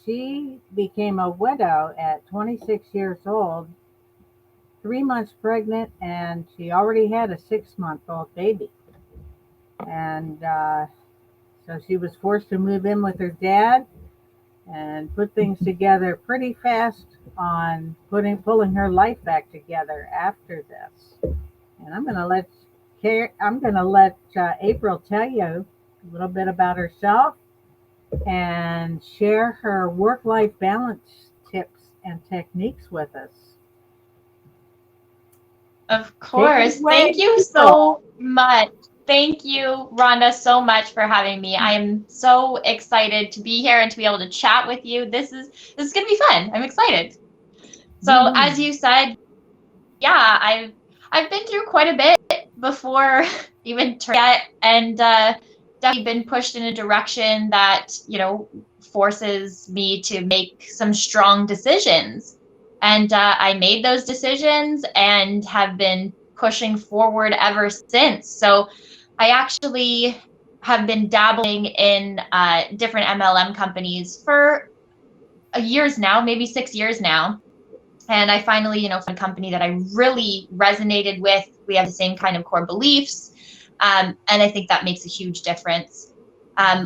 She became a widow at 26 years old, 3 months pregnant, and she already had a 6-month-old baby. And so she was forced to move in with her dad and put things together pretty fast on pulling her life back together after this. And I'm going to let April tell you a little bit about herself and share her work-life balance tips and techniques with us. Of Take it course. away, Thank you April. so much. Thank you, Rhonda, so much for having me. I am so excited to be here and to be able to chat with you. This is gonna be fun. I'm excited. So as Mhm. you said, yeah, I've been through quite a bit before even turning yet, and definitely been pushed in a direction that forces me to make some strong decisions. And I made those decisions and have been pushing forward ever since. So I actually have been dabbling in different MLM companies for years now, maybe 6 years now. And I finally, found a company that I really resonated with. We have the same kind of core beliefs. And I think that makes a huge difference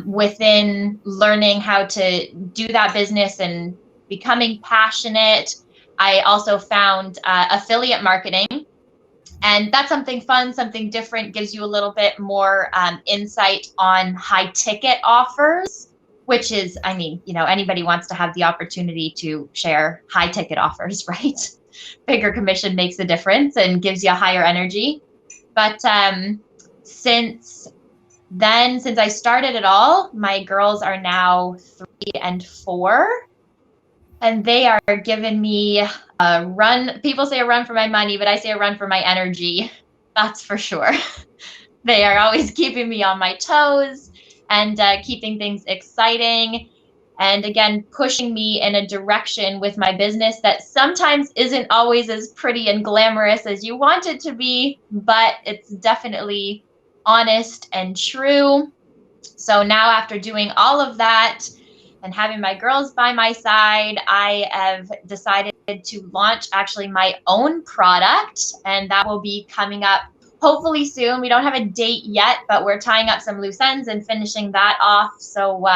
within learning how to do that business and becoming passionate. I also found affiliate marketing, and that's something fun, something different, gives you a little bit more insight on high ticket offers, which is, I mean, anybody wants to have the opportunity to share high ticket offers, right? Bigger commission makes a difference and gives you a higher energy. But since since I started it all, my girls are now 3 and 4, and they are giving me a run. People say a run for my money, but I say a run for my energy. That's for sure. They are always keeping me on my toes and keeping things exciting. And again, pushing me in a direction with my business that sometimes isn't always as pretty and glamorous as you want it to be, but it's definitely honest and true. So now, after doing all of that and having my girls by my side, I have decided to launch actually my own product, and that will be coming up hopefully soon. We don't have a date yet, but we're tying up some loose ends and finishing that off. So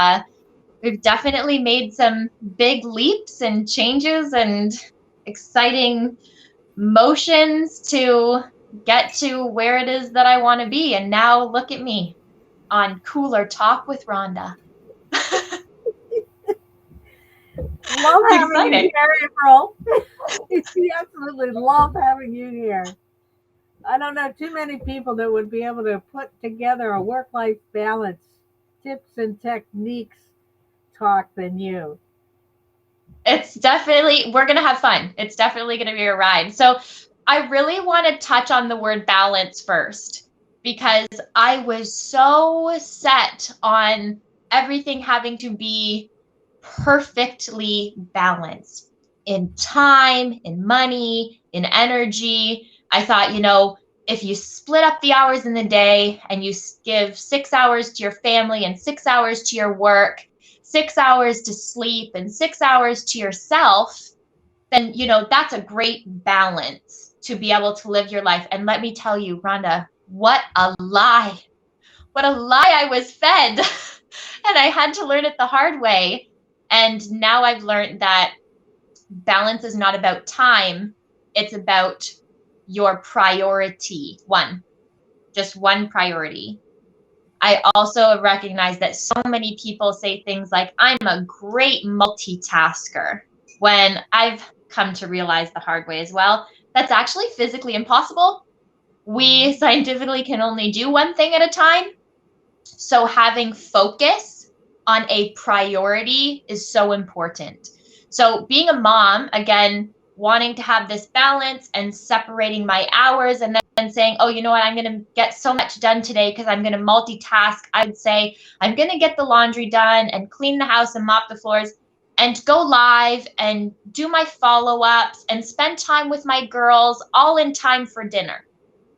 we've definitely made some big leaps and changes and exciting motions to get to where it is that I want to be. And now look at me on Cooler Talk with Rhonda. Love I'm having you excited. here, April. We absolutely love having you here. I don't know too many people that would be able to put together a work-life balance tips and techniques talk than you. It's definitely, we're going to have fun. It's definitely going to be a ride. So I really want to touch on the word balance first, because I was so set on everything having to be perfectly balanced in time, in money, in energy. I thought, if you split up the hours in the day and you give 6 hours to your family and 6 hours to your work, 6 hours to sleep and 6 hours to yourself, then, that's a great balance to be able to live your life. And let me tell you, Rhonda, what a lie. What a lie I was fed. And I had to learn it the hard way. And now I've learned that balance is not about time, it's about your priority. Just one priority. I also recognize that so many people say things like, I'm a great multitasker, when I've come to realize the hard way as well, that's actually physically impossible. We scientifically can only do one thing at a time. So having focus on a priority is so important. So being a mom, again, wanting to have this balance and separating my hours and then saying, oh, you know what, I'm going to get so much done today because I'm going to multitask. I would say I'm going to get the laundry done and clean the house and mop the floors and go live and do my follow-ups and spend time with my girls, all in time for dinner.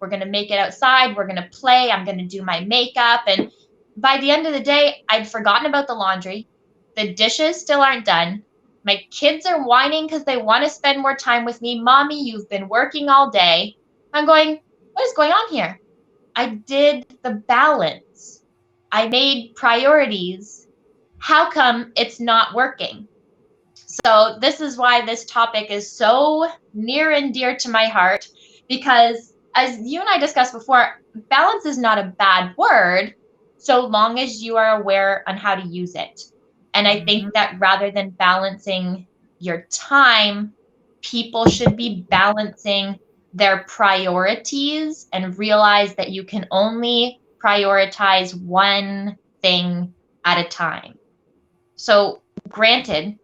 We're going to make it outside. We're going to play. I'm going to do my makeup. And by the end of the day, I'd forgotten about the laundry. the dishes still aren't done. My kids are whining because they want to spend more time with me. Mommy, you've been working all day. I'm going, what is going on here? I did the balance. I made priorities. How come it's not working? So this is why this topic is so near and dear to my heart, because as you and I discussed before, balance is not a bad word so long as you are aware on how to use it. And I think that rather than balancing your time, people should be balancing their priorities and realize that you can only prioritize one thing at a time. So granted,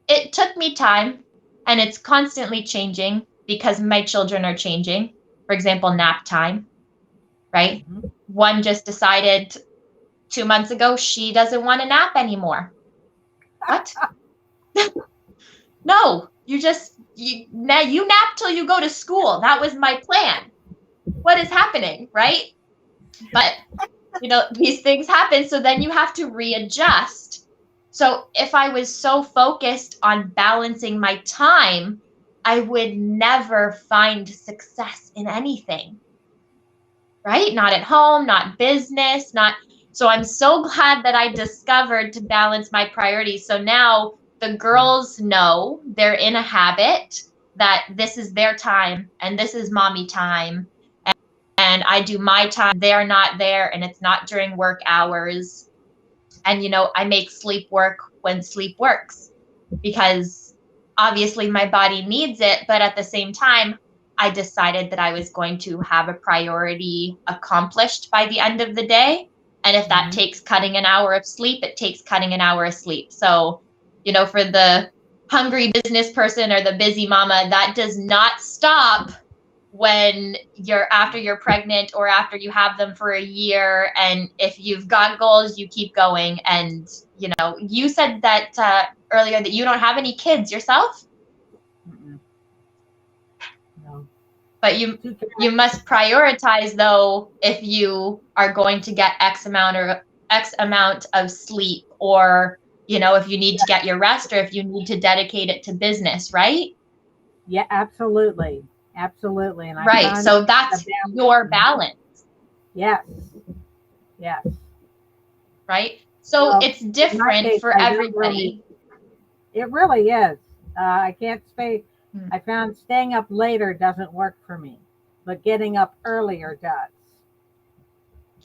it took me time, and it's constantly changing because my children are changing. For example, nap time, right? One just decided 2 months ago she doesn't want to nap anymore. What? No, you nap till you go to school. That was my plan. What is happening, right? But these things happen, so then you have to readjust. So if I was so focused on balancing my time, I would never find success in anything, right? Not at home, not business, not. So I'm so glad that I discovered to balance my priorities. So now the girls know they're in a habit that this is their time and this is mommy time. And I do my time, they're not there, and it's not during work hours. And, I make sleep work when sleep works, because obviously my body needs it. But at the same time, I decided that I was going to have a priority accomplished by the end of the day. And if that takes cutting an hour of sleep, it takes cutting an hour of sleep. So, for the hungry business person or the busy mama, that does not stop when after you're pregnant or after you have them for a year. And if you've got goals, you keep going. And you said that earlier that you don't have any kids yourself. No. But you must prioritize, though, if you are going to get X amount of sleep, or if you need to get your rest, or if you need to dedicate it to business, right? Yeah, absolutely. Absolutely. And right. So that's your balance. Yes. Yes. Right. So it's different for everybody. It really is. I can't say. I found staying up later doesn't work for me, but getting up earlier does.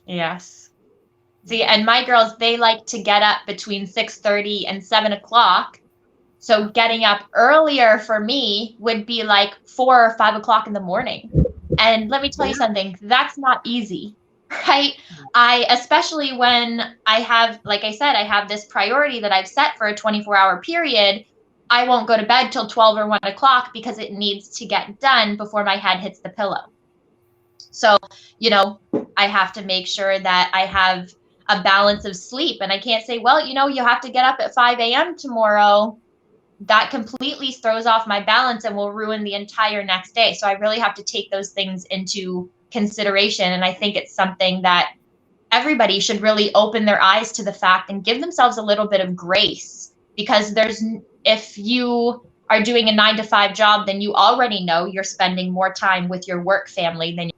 Yes. See, and my girls, they like to get up between 6:30 and 7 o'clock. So getting up earlier for me would be like 4 or 5 o'clock in the morning. And let me tell you something, that's not easy, right? Especially when I have, like I said, I have this priority that I've set for a 24-hour period. I won't go to bed till 12 or 1 o'clock because it needs to get done before my head hits the pillow. So, I have to make sure that I have a balance of sleep. And I can't say, well, you have to get up at 5 a.m. tomorrow. That completely throws off my balance and will ruin the entire next day. So I really have to take those things into consideration. And I think it's something that everybody should really open their eyes to the fact and give themselves a little bit of grace, because if you are doing a 9-to-5 job, then you already know you're spending more time with your work family than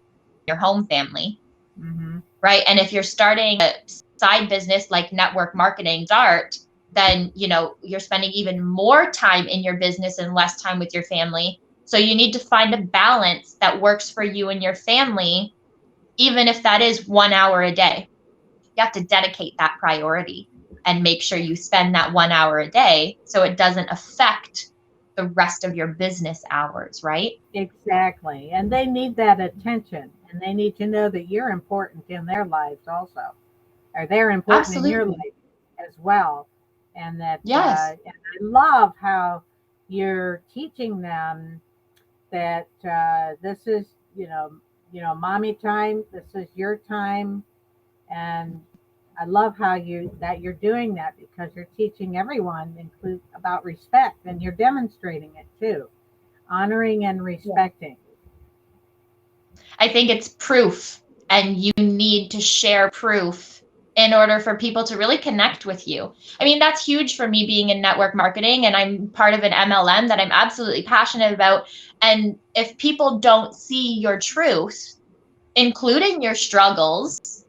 your home family. Right. And if you're starting a side business like network marketing, then you're spending even more time in your business and less time with your family. So you need to find a balance that works for you and your family, even if that is 1 hour a day. You have to dedicate that priority and make sure you spend that 1 hour a day so it doesn't affect the rest of your business hours, right? Exactly. And they need that attention, and they need to know that you're important in their lives also, or they're important in your life as well. And that, and I love how you're teaching them that this is, mommy time. This is your time, and I love how you're doing that, because you're teaching everyone, include about respect, and you're demonstrating it too, honoring and respecting. I think it's proof, and you need to share proof in order for people to really connect with you. I mean, that's huge for me being in network marketing, and I'm part of an MLM that I'm absolutely passionate about. And if people don't see your truth, including your struggles,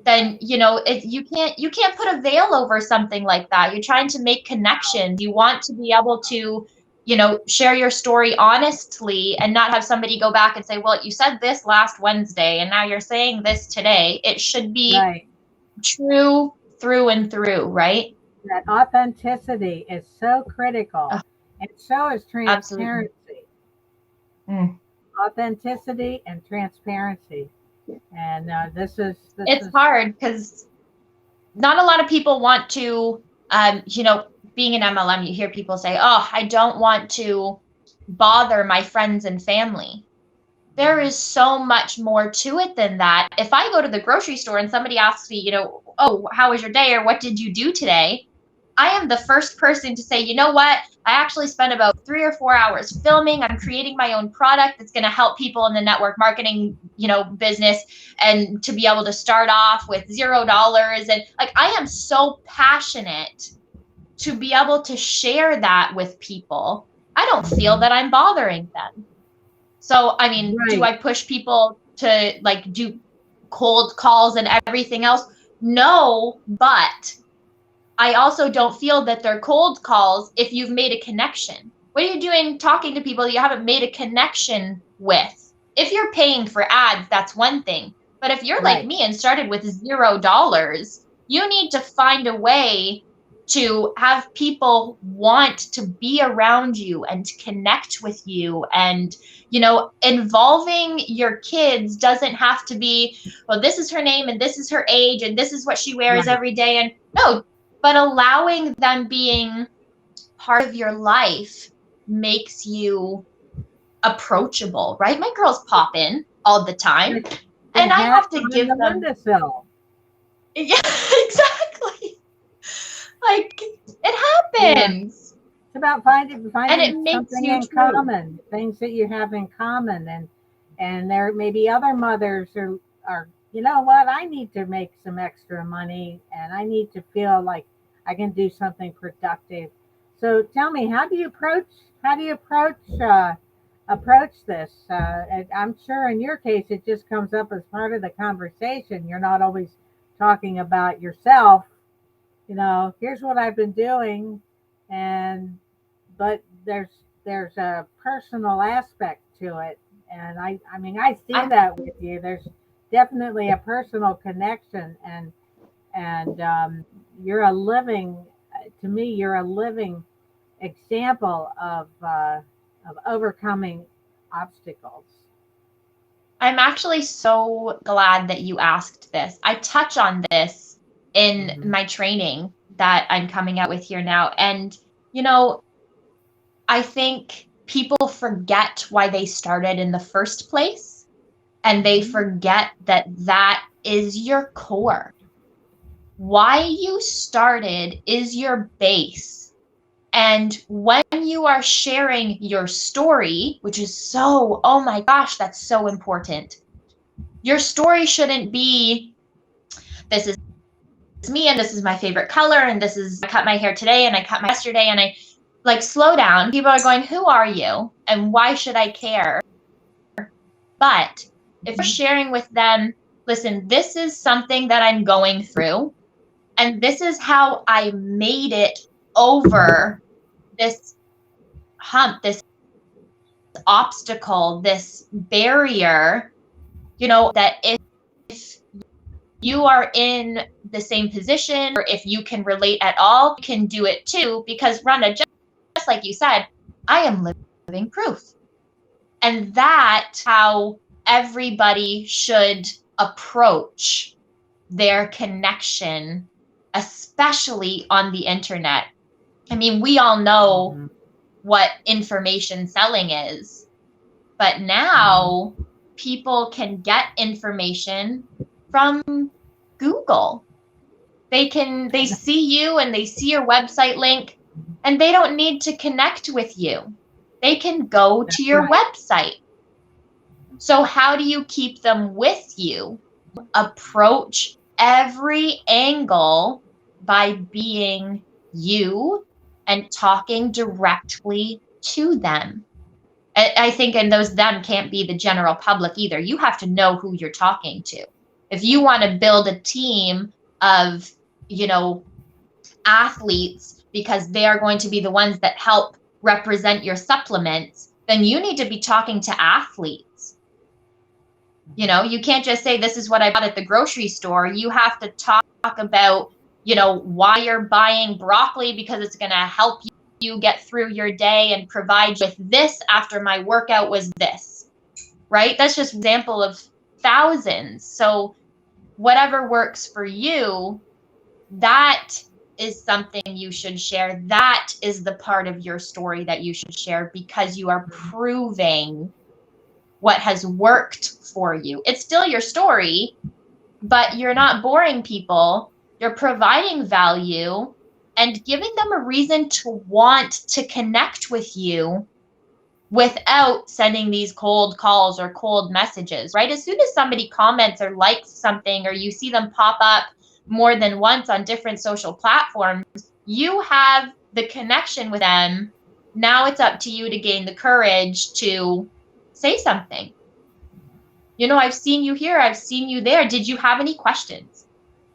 then you can't put a veil over something like that. You're trying to make connections. You want to be able to share your story honestly and not have somebody go back and say, well, you said this last Wednesday and now you're saying this today. It should be Right. true through and through, right? That authenticity is so critical, Ugh, and so is absolutely. transparency. Mm. Authenticity and transparency. And It's hard because not a lot of people want to, being an MLM, you hear people say, oh, I don't want to bother my friends and family. There is so much more to it than that. If I go to the grocery store and somebody asks me, oh, how was your day, or what did you do today? I am the first person to say, you know what? I actually spent about 3 or 4 hours filming. I'm creating my own product that's going to help people in the network marketing, business, and to be able to start off with $0. And like, I am so passionate to be able to share that with people. I don't feel that I'm bothering them. So, I mean, do right. I push people to like do cold calls and everything else? No, but I also don't feel that they're cold calls if you've made a connection. What are you doing talking to people you haven't made a connection with? If you're paying for ads, that's one thing. But if you're like Right. me and started with $0, you need to find a way to have people want to be around you and connect with you. And, involving your kids doesn't have to be, well, this is her name and this is her age and this is what she wears Right. every day. And no, but allowing them being part of your life makes you approachable, right? My girls pop in all the time, Like the and I hat have to on the give them, windowsill. yeah, exactly. Like, it Yeah. happens, It's about and finding it makes something you in true. common, things that you have in common, and there may be other mothers who are, you know what, I need to make some extra money, and I need to feel like I can do something productive. So tell me, how do you approach this? And I'm sure in your case it just comes up as part of the conversation. You're not always talking about yourself. Here's what I've been doing, and but there's a personal aspect to it, and I mean I see I'm that with you. There's definitely a personal connection, and you're a living to me you're a living example of overcoming obstacles. I'm actually so glad that you asked this. I touch on this in Hmm. my training that I'm coming out with here now. And, you know, I think people forget why they started in the first place, and they Hmm. forget that that is your core. Why you started is your base. And when you are sharing your story, which is so, oh my gosh, that's so important. Your story shouldn't be, this is me and this is my favorite color and this is, I cut my hair today and I cut my yesterday, and I like, slow down. People are going, who are you and why should I care? But if you're sharing with them, listen, this is something that I'm going through, and this is how I made it over this hump, this obstacle, this barrier, that if you are in the same position, or if you can relate at all, you can do it too. Because Rhonda, just like you said, I am living proof. And that's how everybody should approach their connection, especially on the internet. I mean, we all know Hmm. what information selling is, but Hmm. now people can get information from Google. They see you and they see your website link, and they don't need to connect with you. They can go to That's your right. website. So how do you keep them with you? Approach every angle by being you and talking directly to them. I think, and those them can't be the general public either. You have to know who you're talking to. If you want to build a team of, you know, athletes because they are going to be the ones that help represent your supplements, then you need to be talking to athletes. You know, you can't just say, this is what I bought at the grocery store. You have to talk about, you know, why you're buying broccoli, because it's going to help you get through your day and provide you with this after my workout was this, right? That's just an example of thousands. So whatever works for you, that is something you should share. That is the part of your story that you should share, because you are proving what has worked for you. It's still your story, but you're not boring people. You're providing value and giving them a reason to want to connect with you without sending these cold calls or cold messages, right? As soon as somebody comments or likes something, or you see them pop up more than once on different social platforms, you have the connection with them. Now it's up to you to gain the courage to say something. You know, I've seen you here, I've seen you there. Did you have any questions?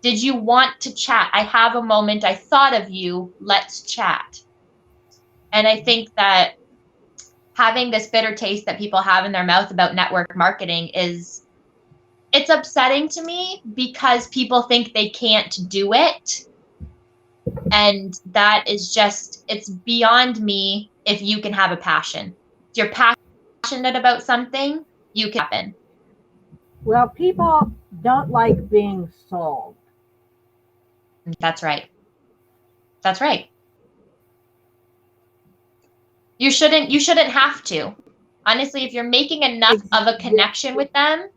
Did you want to chat? I have a moment. I thought of you. Let's chat. And I think that having this bitter taste that people have in their mouth about network marketing it's upsetting to me, because people think they can't do it. And that is just, it's beyond me. If you can have a passion, if you're passionate about something, you can happen. Well, people don't like being sold. That's right. That's right. You shouldn't have to. Honestly, if you're making enough of a connection with them,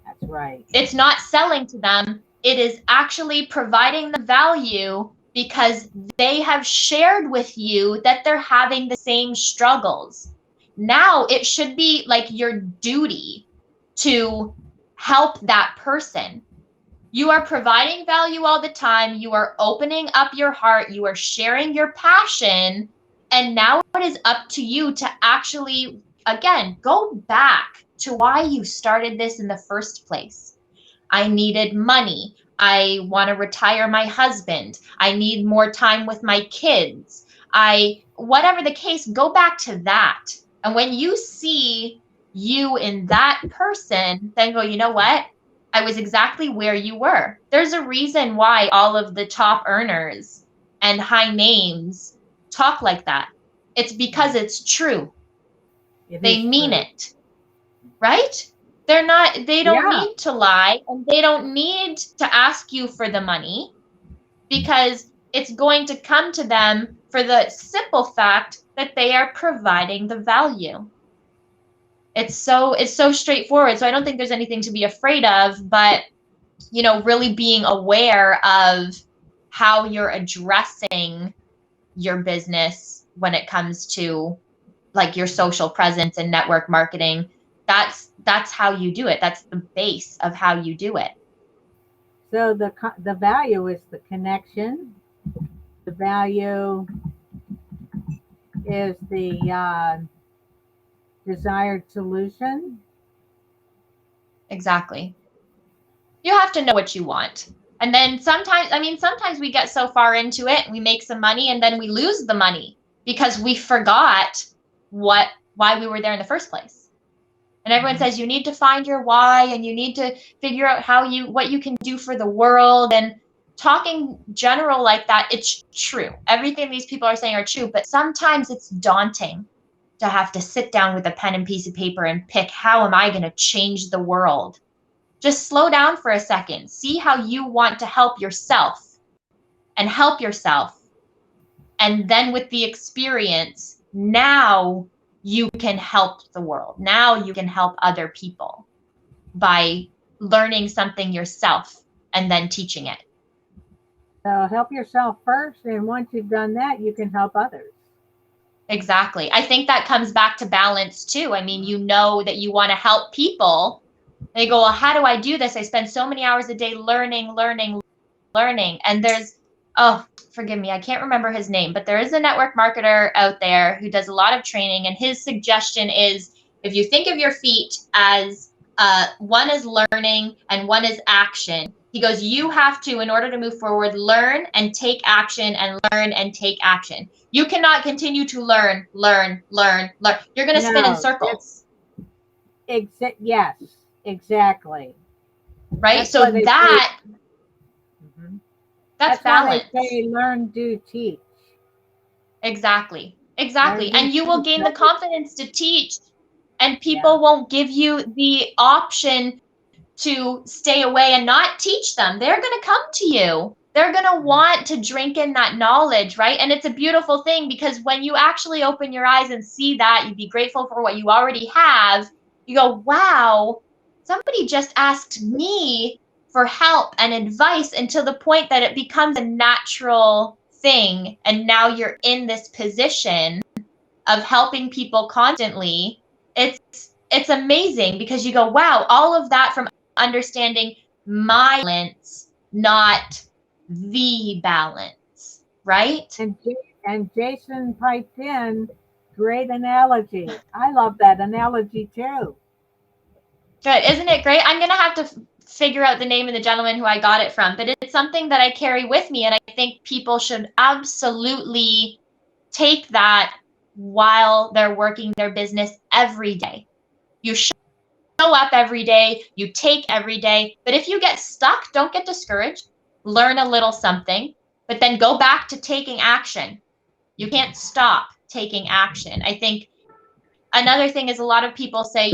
that's right. It's not selling to them. It is actually providing the value, because they have shared with you that they're having the same struggles. Now it should be like your duty to help that person. You are providing value all the time. You are opening up your heart. You are sharing your passion. And now it is up to you to actually, again, go back to why you started this in the first place. I needed money. I want to retire my husband. I need more time with my kids. Whatever the case, go back to that. And when you see you in that person, then go, you know what? I was exactly where you were. There's a reason why all of the top earners and high names talk like that. It's because it's true. They mean it, right? They don't need to lie, and they don't need to ask you for the money, because it's going to come to them for the simple fact that they are providing the value. It's so straightforward. So I don't think there's anything to be afraid of, but, you know, really being aware of how you're addressing your business when it comes to like your social presence and network marketing. That's how you do it. That's the base of how you do it. So the value is the connection. The value is the desired solution. Exactly. You have to know what you want. And then sometimes we get so far into it, we make some money, and then we lose the money because we forgot why we were there in the first place. And everyone says you need to find your why, and you need to figure out what you can do for the world. And talking general like that, it's true. Everything these people are saying are true, but sometimes it's daunting to have to sit down with a pen and piece of paper and pick, how am I going to change the world? Just slow down for a second. See how you want to help yourself. And then with the experience, now you can help the world. Now you can help other people by learning something yourself and then teaching it. So help yourself first, and once you've done that, you can help others. Exactly. I think that comes back to balance too. I mean, you know that you want to help people, They go, well, how do I do this? I spend so many hours a day learning. And there's, oh, forgive me, I can't remember his name, but there is a network marketer out there who does a lot of training. And his suggestion is, if you think of your feet as one is learning and one is action, he goes, you have to, in order to move forward, learn and take action and learn and take action. You cannot continue to learn. You're going to spin in No, circles, yes, exactly. right? That's why So they say, Mhm. that's That's why they balance. say learn, do, teach. Exactly. Learn, do, And you will teach. gain the confidence to teach, and Yeah. people won't give you the option to stay away and not teach them. They're going to come to you. They're going to want to drink in that knowledge, right? And it's a beautiful thing, because when you actually open your eyes and see that, you be grateful for what you already have. You go, wow, somebody just asked me for help and advice, until the point that it becomes a natural thing. And now you're in this position of helping people constantly. It's amazing, because you go, wow, all of that from understanding my balance, not the balance, right? And Jason piped in, great analogy. I love that analogy too. Good. Isn't it great? I'm going to have to figure out the name of the gentleman who I got it from, but it's something that I carry with me. And I think people should absolutely take that while they're working their business every day. You show up every day, you take every day. But if you get stuck, don't get discouraged. Learn a little something, but then go back to taking action. You can't stop taking action. I think another thing is, a lot of people say,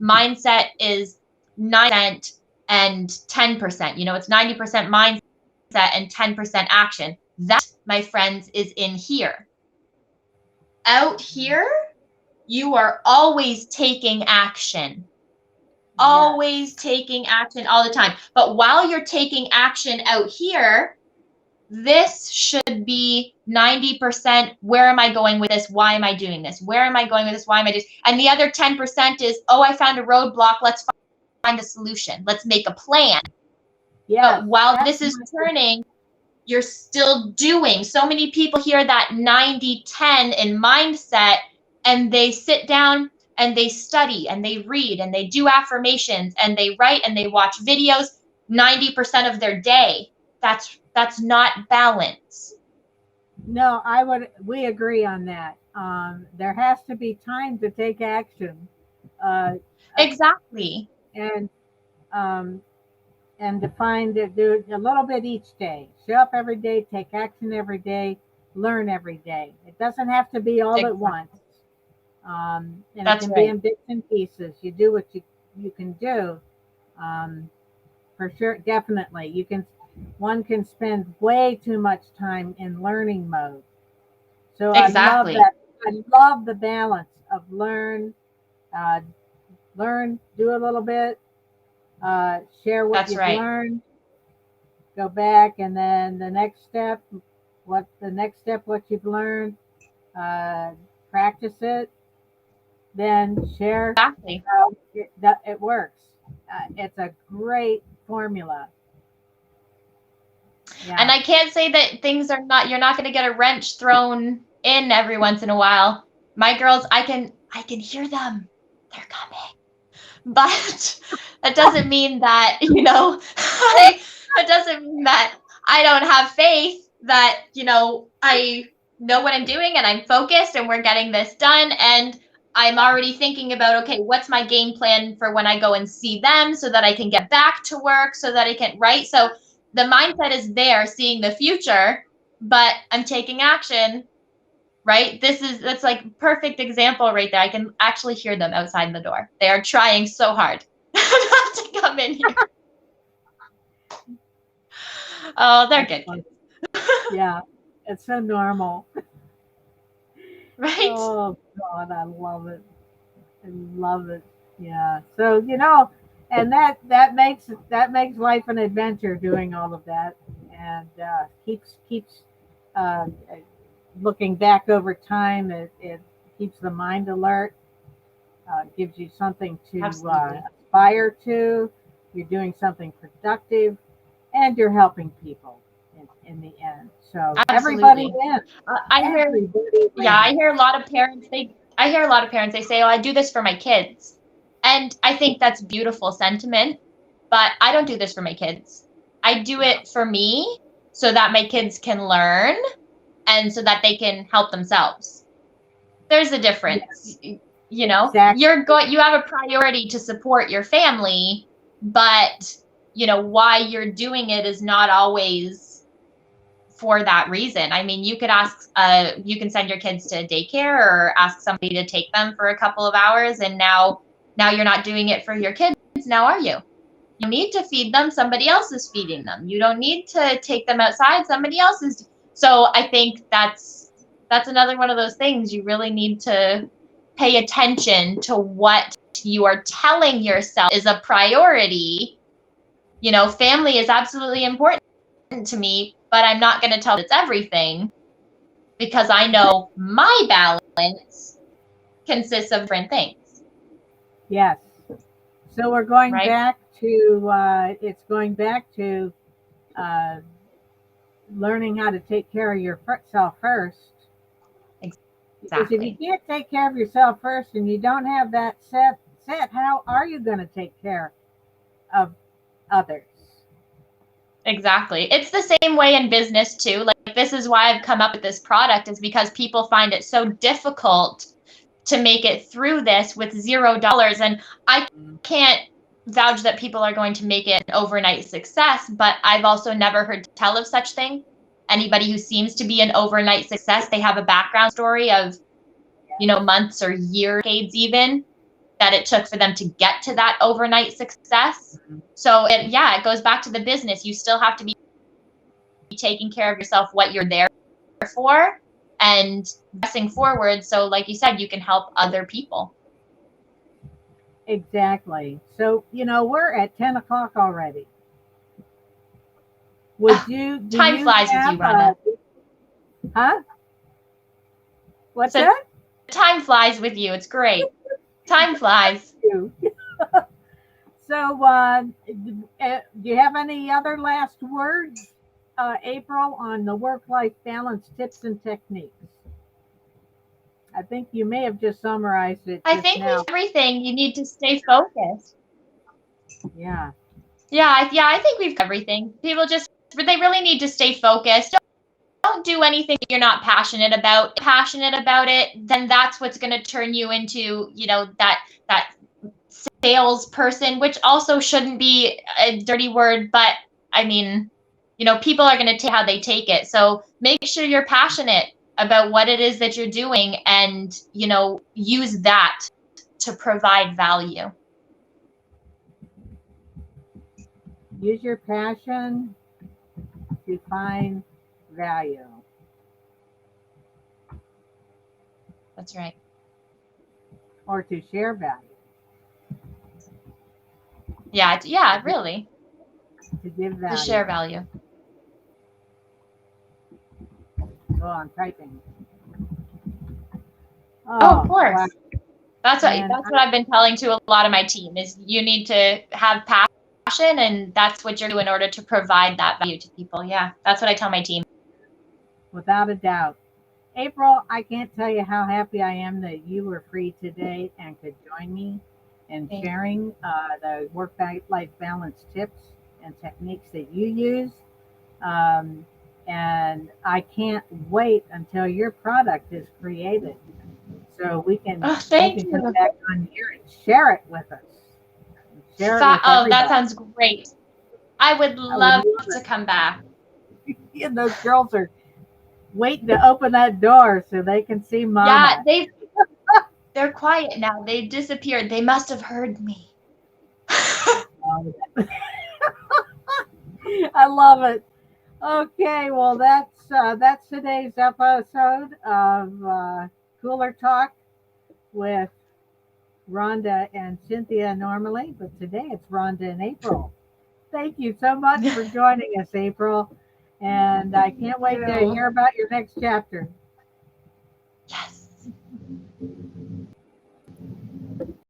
mindset is 9% and 10%. It's 90% mindset and 10% action. That, my friends, is in here. Out here, you are always taking action. Yes. Always taking action all the time. But while you're taking action out here, this should be 90%. Where am I going with this? Why am I doing this? Where am I going with this? Why am I doing this? And the other 10% is, oh, I found a roadblock. Let's find a solution. Let's make a plan. Yes. But while That's this is turning, you're still doing. So many people hear that 90-10 in mindset, and they sit down and they study and they read and they do affirmations and they write and they watch videos 90% of their day. That's not balance. No, we agree on that. There has to be time to take action. Uh, uh, Exactly. and um, and define to do a little bit each day. Show up every day, take action every day, learn every day. It doesn't have to be all at Exactly. once. And it That's can be right. in bits and pieces. You do what you can do. Um, for sure, definitely. One can spend way too much time in learning mode. So I love Exactly. that. I love the balance of uh, do a little bit, share what That's you've right. learned, go back, and then what you've learned, uh, practice it, then share Exactly. how it works. It's a great formula. And Yeah. I can't say that you're not going to get a wrench thrown in every once in a while. My girls, I can hear them. They're coming. But that doesn't mean that, that doesn't mean that I don't have faith that, I know what I'm doing and I'm focused and we're getting this done. And I'm already thinking about, okay, what's my game plan for when I go and see them, so that I can get back to work, so that I can, right? So the mindset is there, seeing the future, but I'm taking action, right? That's like perfect example right there. I can actually hear them outside the door. They are trying so hard not to come in here. Oh, they're That's good fun. kids, Yeah. It's so normal. right? Oh God, I love it. I love it. Yeah. So and that makes life an adventure doing all of that, and keeps uh, looking back over time. It keeps the mind alert. Gives you something to Absolutely. aspire to, you're doing something productive, and you're helping people in the end. So everybody Absolutely. wins. I hear, Everybody yeah, I wins. hear a lot of parents, they say, oh, I do this for my kids. And I think that's beautiful sentiment, but I don't do this for my kids. I do it for me so that my kids can learn and so that they can help themselves. There's a difference. You know, Exactly. you have a priority to support your family, but why you're doing it is not always for that reason. I mean, you could you can send your kids to daycare or ask somebody to take them for a couple of hours, and now you're not doing it for your kids. Now are you? You need to feed them, somebody else is feeding them. You don't need to take them outside, somebody else is. So I think that's another one of those things. You really need to pay attention to what you are telling yourself is a priority. Family is absolutely important to me, but I'm not going to tell it's everything, because I know my balance consists of different things. Yes. So we're going Right? back to it's going back to uh, learning how to take care of yourself first. Because if you Exactly. can't take care of yourself first and you don't have that set, how are you going to take care of others? Exactly. It's the same way in business too. Like, this is why I've come up with this product, is because people find it so difficult to make it through this with $0. And I can't vouch that people are going to make it an overnight success, but I've also never heard tell of such thing. Anybody who seems to be an overnight success, they have a background story of, months or years, decades even, that it took for them to get to that overnight success. So it goes back to the business. You still have to be taking care of yourself, what you're there for, and pressing forward. So like you said, you can help other people. Exactly. So, we're at 10 o'clock already. Do Time you flies with have you, Rhonda. huh? What's So that? time flies with you. It's great. Time flies. So, do you have any other last words, April, on the work-life balance tips and techniques? I think you may have just summarized it I just think with now. everything, you need to stay focused. Yeah. I think we've covered everything. They really need to stay focused. Don't do anything you're not passionate about. Passionate about it, then that's what's going to turn you into, that salesperson, which also shouldn't be a dirty word, but I mean, people are going to take how they take it. So make sure you're passionate about what it is that you're doing, and, use that to provide value. Use your passion to find value. That's right. Or to share value. Yeah, really. To give To value. share value. Oh, I'm typing. Oh, of Oh, course. wow. That's And what I've been telling to a lot of my team, is you need to have passion, and that's what you're doing in order to provide that value to people. Yeah, that's what I tell my team. without a doubt. April, I can't tell you how happy I am that you were free today and could join me in sharing the work-life balance tips and techniques that you use. Um, and I can't wait until your product is created, so Oh, you thank can come you. back on here and share it with us. Share it with Oh, that everybody. sounds great. I would I would love love to it. come back. And those girls are waiting to open that door so they can see Yeah, Mama. they're quiet now. They disappeared. They must have heard me. I love it. Okay, well that's today's episode of Cooler Talk with Rhonda and Cynthia normally, but today it's Rhonda and April. Thank you so much for joining us, April, and I can't wait to hear about your next chapter.